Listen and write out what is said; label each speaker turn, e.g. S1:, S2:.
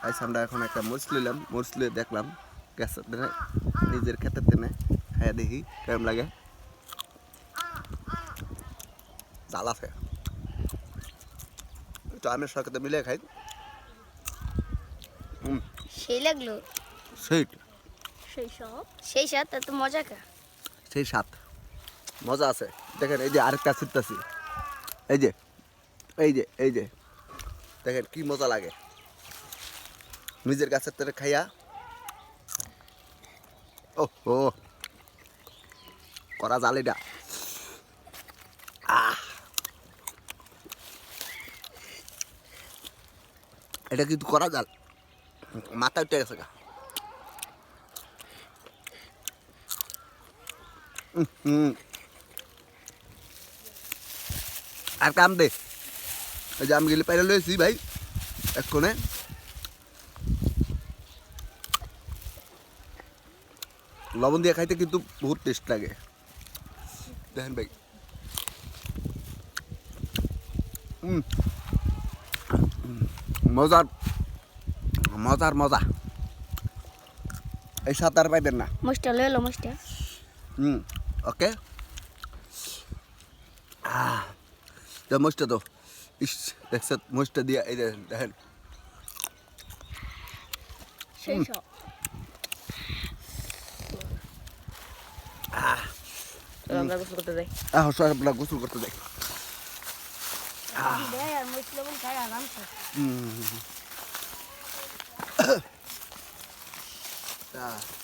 S1: আইসা আমরা এখন একটা মরিচ নিলাম, মরিচ লিয়ে দেখলাম গ্যাসের দিনে নিজের ক্ষেতের দিনে খাইয়া দেখি কেমন লাগে। জাল আছে, তো আমি সরকারে মিলে খাই।
S2: সেই লাগলো,
S1: সেই
S2: সেই স্বাদ, এত মজা কা।
S1: সেই স্বাদ মজা আছে। দেখেন এই যে আরেকটা ছিটতাছি, এই যে এই যে এই যে দেখেন কি মজা লাগে নিজের গাছের থেকে খাইয়া। ও ও করা জালিটা, এটা কিন্তু করা জাল, মাথা উঠে গেছে গা। আর কাম দে, এই যে আমি গেলে পাইলে লয়েছি ভাই এক্ষণে। লবণ দিয়ে খাইতে কিন্তু বহুত টেস্ট লাগে দেখেন ভাই। মজার মজার মজা, এই সাঁতার পাইবেন না।
S2: মুষ্টা লয়ে এলো, মুষ্টা।
S1: ওকে, মরিচটা তো ইস দেখছে, মরিচটা দিয়ে এই দেখেন
S2: সেই সব আমরা গোসল করতে যাই।
S1: আপনার গোসল করতে যাই।
S2: আর মুষ্টি লবণ খাই আরামসে।
S1: Ah.